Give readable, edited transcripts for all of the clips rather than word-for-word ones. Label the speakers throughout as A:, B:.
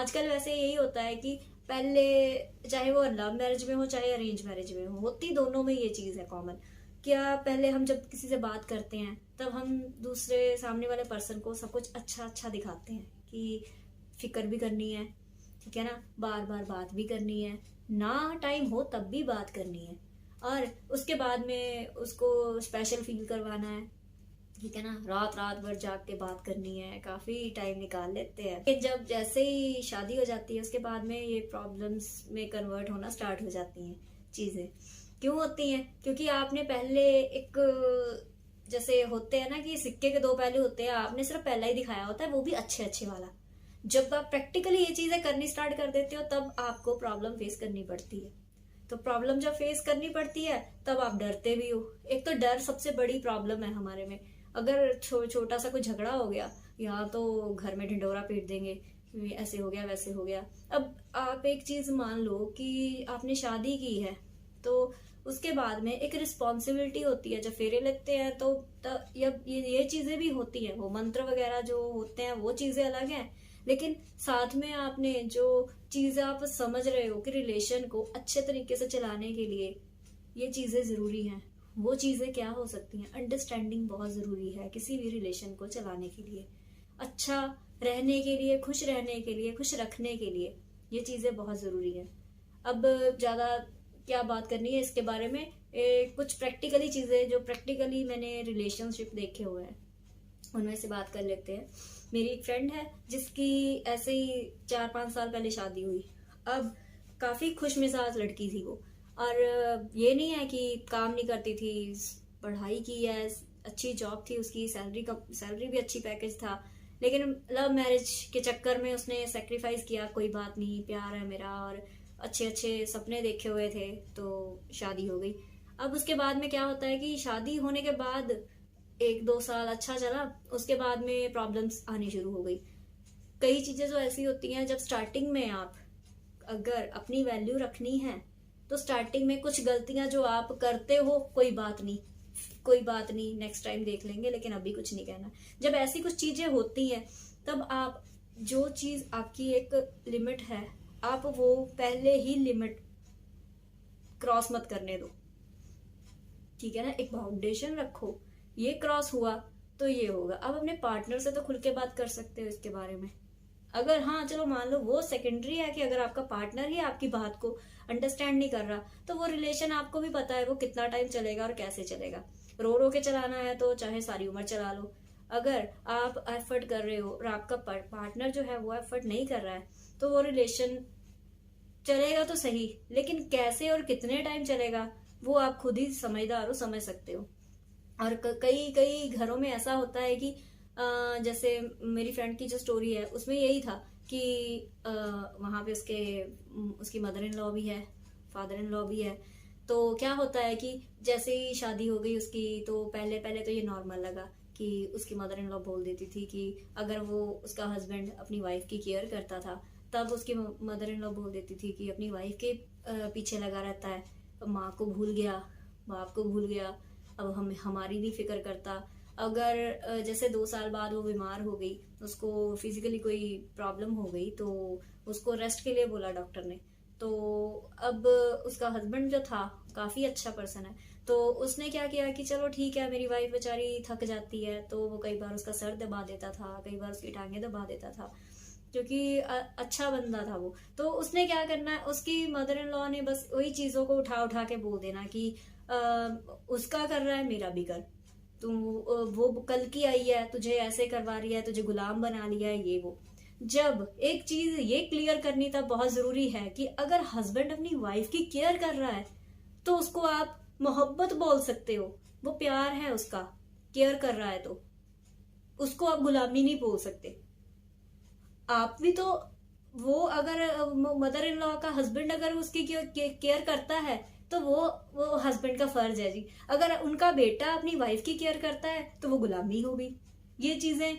A: आजकल वैसे यही होता है कि पहले, चाहे वो लव मैरिज में हो चाहे अरेंज मैरिज में हो, होती दोनों में ये चीज है कॉमन। क्या पहले हम जब किसी से बात करते हैं तब हम दूसरे सामने वाले पर्सन को सब कुछ अच्छा अच्छा दिखाते हैं कि फिक्र भी करनी है, ठीक है ना, बार बार बात भी करनी है, ना टाइम हो तब भी बात करनी है, और उसके बाद में उसको स्पेशल फील करवाना है, ठीक है ना, रात रात भर जाग के बात करनी है, काफी टाइम निकाल लेते हैं। फिर जब जैसे ही शादी हो जाती है उसके बाद में ये प्रॉब्लम्स में कन्वर्ट होना स्टार्ट हो जाती हैं चीजें। क्यों होती हैं? क्योंकि आपने पहले एक, जैसे होते हैं ना कि सिक्के के दो पहलू होते हैं, आपने सिर्फ पहला ही दिखाया होता है, वो भी अच्छे अच्छे वाला। जब आप प्रैक्टिकली ये चीजें करनी स्टार्ट कर देते हो तब आपको प्रॉब्लम फेस करनी पड़ती है। तो प्रॉब्लम जब फेस करनी पड़ती है तब आप डरते भी हो। एक तो डर सबसे बड़ी प्रॉब्लम है हमारे में। अगर छोटा सा कोई झगड़ा हो गया, या तो घर में ढिंडोरा पीट देंगे कि ऐसे हो गया वैसे हो गया। अब आप एक चीज मान लो कि आपने शादी की है, तो उसके बाद में एक रिस्पॉन्सिबिलिटी होती है। जब फेरे लगते हैं तो ये चीजें भी होती हैं, वो मंत्र वगैरह जो होते हैं वो चीजें अलग हैं, लेकिन साथ में आपने जो चीज आप समझ रहे हो कि रिलेशन को अच्छे तरीके से चलाने के लिए ये चीजें जरूरी हैं। वो चीजें क्या हो सकती हैं? अंडरस्टैंडिंग बहुत जरूरी है किसी भी रिलेशन को चलाने के लिए, अच्छा रहने के लिए, खुश रहने के लिए, खुश रखने के लिए ये चीजें बहुत जरूरी है। अब ज्यादा क्या बात करनी है इसके बारे में, कुछ प्रैक्टिकली चीजें जो प्रैक्टिकली मैंने रिलेशनशिप देखे हुए हैं उनमें से बात कर लेते हैं। मेरी एक फ्रेंड है जिसकी ऐसे ही 4-5 साल पहले शादी हुई। अब काफी खुश मिजाज लड़की थी वो, और ये नहीं है कि काम नहीं करती थी, पढ़ाई की है, अच्छी जॉब थी उसकी, सैलरी भी अच्छी पैकेज था, लेकिन लव मैरिज के चक्कर में उसने सेक्रीफाइस किया। कोई बात नहीं, प्यार है मेरा, और अच्छे अच्छे सपने देखे हुए थे, तो शादी हो गई। अब उसके बाद में क्या होता है कि शादी होने के बाद 1-2 साल अच्छा चला, उसके बाद में प्रॉब्लम्स आनी शुरू हो गई। कई चीजें जो ऐसी होती हैं, जब स्टार्टिंग में आप अगर अपनी वैल्यू रखनी है तो स्टार्टिंग में कुछ गलतियां जो आप करते हो, कोई बात नहीं, कोई बात नहीं, नेक्स्ट टाइम देख लेंगे, लेकिन अभी कुछ नहीं कहना। जब ऐसी कुछ चीजें होती हैं तब आप, जो चीज आपकी एक लिमिट है, आप वो पहले ही लिमिट क्रॉस मत करने दो, ठीक है ना। एक बाउंडेशन रखो, ये क्रॉस हुआ तो ये होगा। अब अपने पार्टनर से तो खुल के बात कर सकते हो इसके बारे में। अगर हाँ चलो मान लो वो सेकेंडरी है कि अगर आपका पार्टनर ही आपकी बात को अंडरस्टैंड नहीं कर रहा, तो वो रिलेशन आपको भी पता है वो कितना टाइम चलेगा और कैसे चलेगा। रो रो के चलाना है तो चाहे सारी उम्र चला लो। अगर आप एफर्ट कर रहे हो और आपका पार्टनर जो है वो एफर्ट नहीं कर रहा है, तो वो रिलेशन चलेगा तो सही, लेकिन कैसे और कितने टाइम चलेगा वो आप खुद ही समझदार हो, समझ सकते हो। और कई कई घरों में ऐसा होता है कि जैसे मेरी फ्रेंड की जो स्टोरी है उसमें यही था कि वहां पे उसकी मदर इन लॉ भी है, फादर इन लॉ भी है। तो क्या होता है कि जैसे ही शादी हो गई उसकी, तो पहले पहले तो ये नॉर्मल लगा कि उसकी मदर इन लॉ बोल देती थी कि अगर वो, उसका हस्बैंड अपनी वाइफ की केयर करता था, तब उसकी मदर इन लॉ बोल देती थी कि अपनी वाइफ के पीछे लगा रहता है, माँ को भूल गया, बाप को भूल गया, अब हम हमारी नहीं फिक्र करता। अगर जैसे 2 साल बाद वो बीमार हो गई, उसको फिजिकली कोई प्रॉब्लम हो गई, तो उसको रेस्ट के लिए बोला डॉक्टर ने। तो अब उसका हस्बैंड जो था काफी अच्छा पर्सन है, तो उसने क्या किया कि चलो ठीक है, मेरी वाइफ बेचारी थक जाती है, तो वो कई बार उसका सर दबा देता था, कई बार उसकी टांगे दबा देता था, क्योंकि अच्छा बंदा था वो। तो उसने क्या करना है, उसकी मदर इन लॉ ने बस वही चीजों को उठा उठा के बोल देना कि उसका कर रहा है मेरा भी कर, तू वो कल की आई है, तुझे ऐसे करवा रही है, तुझे गुलाम बना लिया है, ये वो। जब एक चीज ये क्लियर करनी तब बहुत जरूरी है कि अगर हस्बैंड अपनी वाइफ की केयर कर रहा है तो उसको आप मोहब्बत बोल सकते हो, वो प्यार है उसका, केयर कर रहा है, तो उसको आप गुलामी नहीं बोल सकते। आप भी तो, वो अगर मदर इन लॉ का हस्बैंड अगर उसकी केयर करता है तो वो हस्बैंड का फर्ज है जी। अगर उनका बेटा अपनी वाइफ की केयर करता है तो वो गुलामी होगी। ये चीजें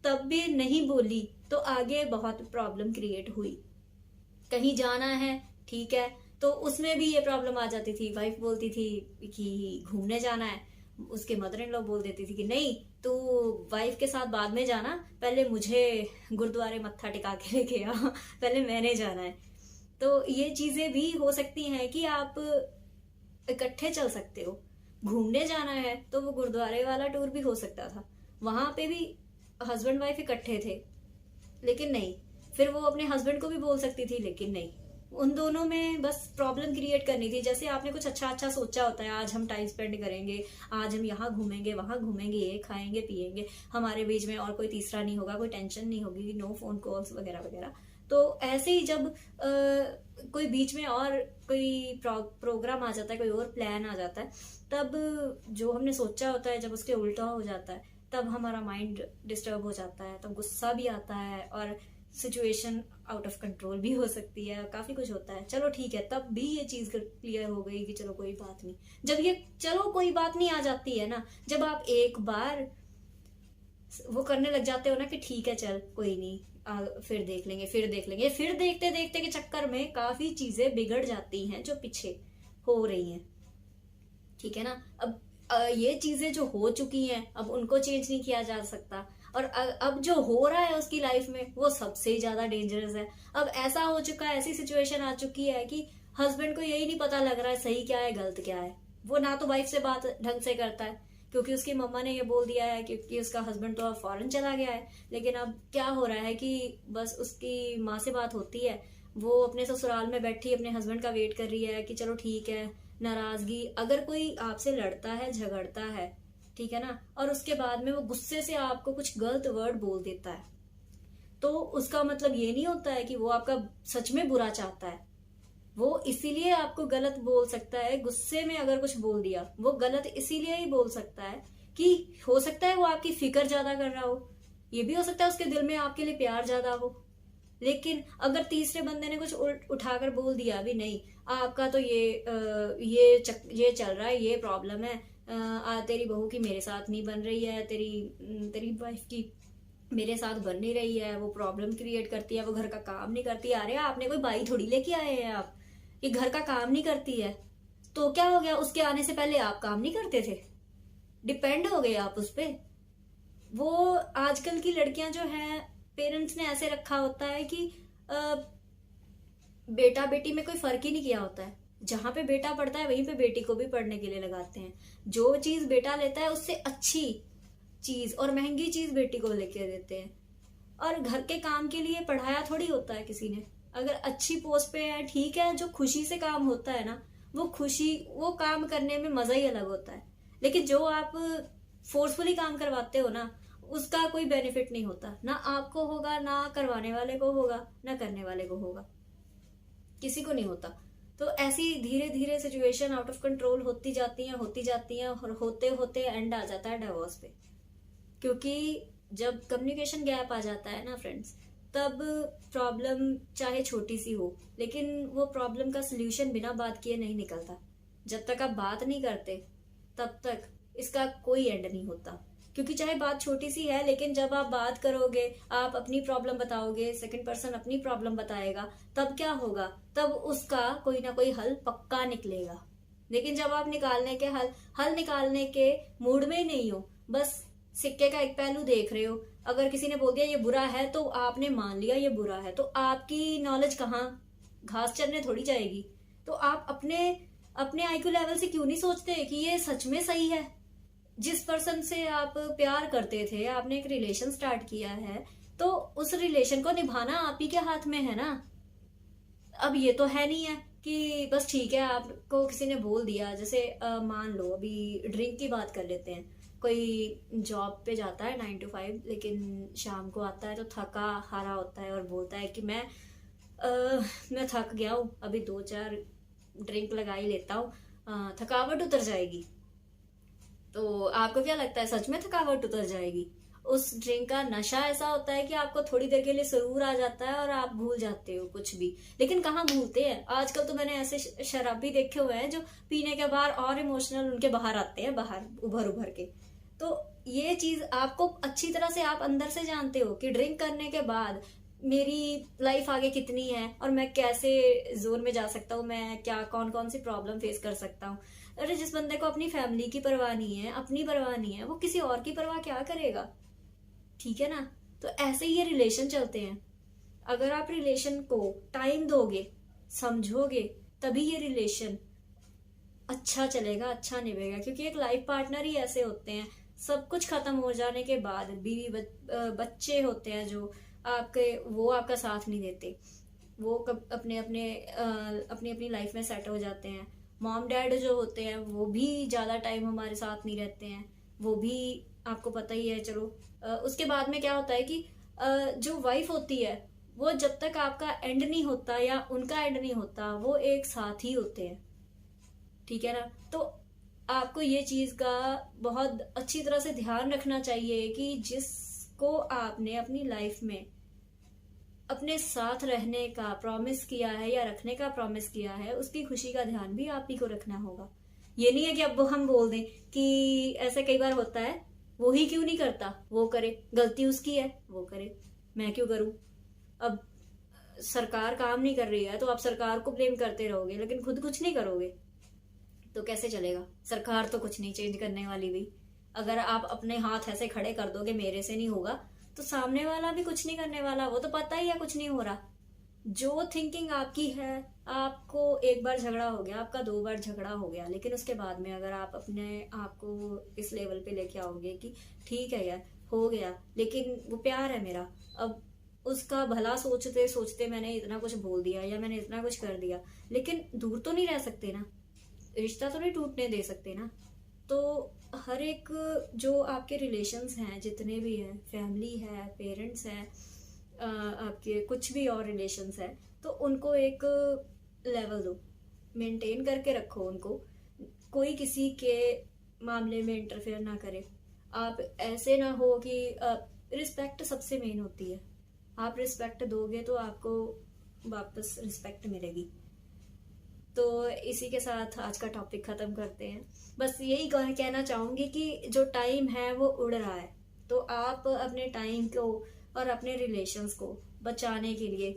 A: तब भी नहीं बोली तो आगे बहुत प्रॉब्लम क्रिएट हुई। कहीं जाना है, ठीक है, तो उसमें भी ये प्रॉब्लम आ जाती थी। वाइफ बोलती थी कि घूमने जाना है, उसके मदर इन लॉ बोल देती थी कि नहीं, तू वाइफ के साथ बाद में जाना, पहले मुझे गुरुद्वारे मत्था टिका के लेके आ, पहले मैंने जाना है। तो ये चीजें भी हो सकती हैं कि आप इकट्ठे चल सकते हो। घूमने जाना है तो वो गुरुद्वारे वाला टूर भी हो सकता था, वहां पे भी हस्बैंड वाइफ इकट्ठे थे, लेकिन नहीं, फिर वो अपने हस्बैंड को भी बोल सकती थी, लेकिन नहीं, उन दोनों में बस प्रॉब्लम क्रिएट करनी थी। जैसे आपने कुछ अच्छा अच्छा सोचा होता है, आज हम टाइम स्पेंड करेंगे, आज हम यहाँ घूमेंगे वहां घूमेंगे, ये खाएंगे पिएंगे, हमारे बीच में और कोई तीसरा नहीं होगा, कोई टेंशन नहीं होगी, नो फोन कॉल्स वगैरह वगैरह। तो ऐसे ही जब कोई बीच में और कोई प्रोग्राम आ जाता है, कोई और प्लान आ जाता है, तब जो हमने सोचा होता है जब उसके उल्टा हो जाता है, तब हमारा माइंड डिस्टर्ब हो जाता है, तब गुस्सा भी आता है और सिचुएशन आउट ऑफ कंट्रोल भी हो सकती है, काफी कुछ होता है। चलो ठीक है, तब भी ये चीज क्लियर हो गई कि चलो कोई बात नहीं। जब ये चलो कोई बात नहीं आ जाती है ना, जब आप एक बार वो करने लग जाते हो ना कि ठीक है चल कोई नहीं, फिर देख लेंगे, फिर देख लेंगे, फिर देखते देखते के चक्कर में काफी चीजें बिगड़ जाती हैं जो पीछे हो रही हैं। ठीक है ना। अब ये चीजें जो हो चुकी हैं, अब उनको चेंज नहीं किया जा सकता, और अब जो हो रहा है उसकी लाइफ में वो सबसे ज्यादा डेंजरस है। अब ऐसा हो चुका है, ऐसी सिचुएशन आ चुकी है कि हस्बैंड को यही नहीं पता लग रहा है सही क्या है गलत क्या है। वो ना तो वाइफ से बात ढंग से करता है, क्योंकि उसकी मम्मा ने ये बोल दिया है, क्योंकि उसका हस्बैंड तो अब फॉरेन चला गया है। लेकिन अब क्या हो रहा है कि बस उसकी माँ से बात होती है, वो अपने ससुराल में बैठी अपने हस्बैंड का वेट कर रही है कि चलो ठीक है, नाराजगी, अगर कोई आपसे लड़ता है झगड़ता है, ठीक है ना, और उसके बाद में वो गुस्से से आपको कुछ गलत वर्ड बोल देता है, तो उसका मतलब ये नहीं होता है कि वो आपका सच में बुरा चाहता है। वो इसीलिए आपको गलत बोल सकता है, गुस्से में अगर कुछ बोल दिया, वो गलत इसीलिए ही बोल सकता है कि हो सकता है वो आपकी फिक्र ज्यादा कर रहा हो, ये भी हो सकता है उसके दिल में आपके लिए प्यार ज्यादा हो। लेकिन अगर तीसरे बंदे ने कुछ उठाकर बोल दिया भी, नहीं आपका तो ये चल रहा है, ये प्रॉब्लम है, तेरी बहू की मेरे साथ नहीं बन रही है, तेरी वाइफ की मेरे साथ बन नहीं रही है, वो प्रॉब्लम क्रिएट करती है, वो घर का काम नहीं करती। अरे आपने कोई बाई थोड़ी लेके आए हैं आप, ये घर का काम नहीं करती है, तो क्या हो गया, उसके आने से पहले आप काम नहीं करते थे, डिपेंड हो गए आप उस पर। वो आजकल की लड़कियां जो हैं, पेरेंट्स ने ऐसे रखा होता है कि बेटा बेटी में कोई फर्क ही नहीं किया होता है, जहां पे बेटा पढ़ता है वहीं पे बेटी को भी पढ़ने के लिए लगाते हैं। जो चीज बेटा लेता है उससे अच्छी चीज और महंगी चीज बेटी को लेके देते हैं। और घर के काम के लिए पढ़ाया थोड़ी होता है किसी ने। अगर अच्छी पोस्ट पे है, ठीक है, जो खुशी से काम होता है ना, वो काम करने में मजा ही अलग होता है। लेकिन जो आप फोर्सफुली काम करवाते हो ना, उसका कोई बेनिफिट नहीं होता, ना आपको होगा, ना करवाने वाले को होगा, ना करने वाले को होगा, किसी को नहीं होता। तो ऐसी धीरे धीरे सिचुएशन आउट ऑफ कंट्रोल होती जाती हैं और होते होते एंड आ जाता है डिवोर्स पे। क्योंकि जब कम्युनिकेशन गैप आ जाता है ना फ्रेंड्स, तब प्रॉब्लम चाहे छोटी सी हो, लेकिन वो प्रॉब्लम का सल्यूशन बिना बात किए नहीं निकलता। जब तक आप बात नहीं करते तब तक इसका कोई एंड नहीं होता। क्योंकि चाहे बात छोटी सी है, लेकिन जब आप बात करोगे, आप अपनी प्रॉब्लम बताओगे, सेकंड पर्सन अपनी प्रॉब्लम बताएगा, तब क्या होगा, तब उसका कोई ना कोई हल पक्का निकलेगा। लेकिन जब आप हल निकालने के मूड में ही नहीं हो, बस सिक्के का एक पहलू देख रहे हो, अगर किसी ने बोल दिया ये बुरा है तो आपने मान लिया ये बुरा है, तो आपकी नॉलेज कहाँ, घास चरने थोड़ी जाएगी। तो आप अपने आईक्यू लेवल से क्यों नहीं सोचते कि ये सच में सही है। जिस पर्सन से आप प्यार करते थे, आपने एक रिलेशन स्टार्ट किया है, तो उस रिलेशन को निभाना आप ही के हाथ में है ना। अब ये तो है नहीं है कि बस ठीक है, आपको किसी ने बोल दिया, जैसे मान लो अभी ड्रिंक की बात कर लेते हैं। कोई जॉब पे जाता है 9 to 5, लेकिन शाम को आता है तो थका हारा होता है और बोलता है कि मैं थक गया हूँ, अभी 2-4 ड्रिंक लगा ही लेता हूँ, थकावट उतर जाएगी। तो आपको क्या लगता है, सच में थकावट उतर जाएगी? उस ड्रिंक का नशा ऐसा होता है कि आपको थोड़ी देर के लिए सुरूर आ जाता है और आप भूल जाते हो कुछ भी। लेकिन कहाँ भूलते हैं, आजकल तो मैंने ऐसे शराबी देखे हुए हैं जो पीने के बाद और इमोशनल उनके बाहर आते हैं, बाहर उभर के। तो ये चीज आपको अच्छी तरह से आप अंदर से जानते हो कि ड्रिंक करने के बाद मेरी लाइफ आगे कितनी है और मैं कैसे जोन में जा सकता हूँ, मैं क्या कौन कौन सी प्रॉब्लम फेस कर सकता हूँ। अरे जिस बंदे को अपनी फैमिली की परवाह नहीं है, अपनी परवाह नहीं है, वो किसी और की परवाह क्या करेगा? ठीक है ना? तो ऐसे ही ये रिलेशन चलते हैं। अगर आप रिलेशन को टाइम दोगे, समझोगे, तभी ये रिलेशन अच्छा चलेगा, अच्छा निभेगा। क्योंकि एक लाइफ पार्टनर ही ऐसे होते हैं, सब कुछ खत्म हो जाने के बाद बीवी बच्चे होते हैं जो आपके, वो आपका साथ नहीं देते। वो अपने अपने अपनी अपनी लाइफ में सेट हो जाते हैं। मॉम डैड जो होते हैं वो भी ज़्यादा टाइम हमारे साथ नहीं रहते हैं, वो भी आपको पता ही है। चलो उसके बाद में क्या होता है कि जो वाइफ होती है वो जब तक आपका एंड नहीं होता या उनका एंड नहीं होता, वो एक साथ ही होते हैं। ठीक है ना? तो आपको ये चीज का बहुत अच्छी तरह से ध्यान रखना चाहिए कि जिसको आपने अपनी लाइफ में अपने साथ रहने का प्रॉमिस किया है या रखने का प्रॉमिस किया है, उसकी खुशी का ध्यान भी आप ही को रखना होगा। ये नहीं है कि अब हम बोल दें कि ऐसे कई बार होता है, वो ही क्यों नहीं करता, वो करे, गलती उसकी है, वो करे, मैं क्यों करूं। अब सरकार काम नहीं कर रही है तो आप सरकार को ब्लेम करते रहोगे लेकिन खुद कुछ नहीं करोगे तो कैसे चलेगा? सरकार तो कुछ नहीं चेंज करने वाली भी। अगर आप अपने हाथ ऐसे खड़े कर दोगे मेरे से नहीं होगा, तो सामने वाला भी कुछ नहीं करने वाला, वो तो पता ही है कुछ नहीं हो रहा। जो थिंकिंग आपकी है, आपको एक बार झगड़ा हो गया, आपका 2 बार झगड़ा हो गया, लेकिन उसके बाद में अगर आप अपने आप को इस लेवल पे लेके आओगे कि ठीक है यार हो गया, लेकिन वो प्यार है मेरा, अब उसका भला सोचते सोचते मैंने इतना कुछ बोल दिया या मैंने इतना कुछ कर दिया, लेकिन दूर तो नहीं रह सकते ना, रिश्ता तो नहीं टूटने दे सकते ना। तो हर एक जो आपके रिलेशंस हैं, जितने भी हैं, फैमिली है, पेरेंट्स हैं, आपके कुछ भी और रिलेशंस हैं, तो उनको एक लेवल दो, मेंटेन करके रखो उनको। कोई किसी के मामले में इंटरफेयर ना करे। आप ऐसे ना हो कि रिस्पेक्ट सबसे मेन होती है। आप रिस्पेक्ट दोगे तो आपको वापस रिस्पेक्ट मिलेगी। तो इसी के साथ आज का टॉपिक खत्म करते हैं। बस यही कहना चाहूंगी कि जो टाइम है वो उड़ रहा है, तो आप अपने टाइम को और अपने रिलेशंस को बचाने के लिए,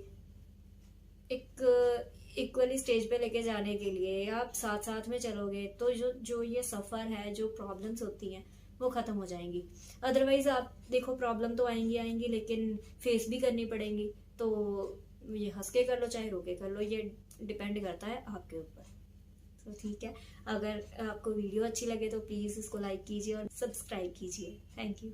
A: एक इक्वली स्टेज पे लेके जाने के लिए आप साथ साथ में चलोगे तो जो जो ये सफर है, जो प्रॉब्लम्स होती हैं वो खत्म हो जाएंगी। अदरवाइज आप देखो प्रॉब्लम तो आएंगी आएंगी लेकिन फेस भी करनी पड़ेंगी। तो ये हंस के कर लो चाहे रो के कर लो, ये डिपेंड करता है आपके ऊपर। तो ठीक है, अगर आपको वीडियो अच्छी लगे तो प्लीज़ इसको लाइक कीजिए और सब्सक्राइब कीजिए। Thank you.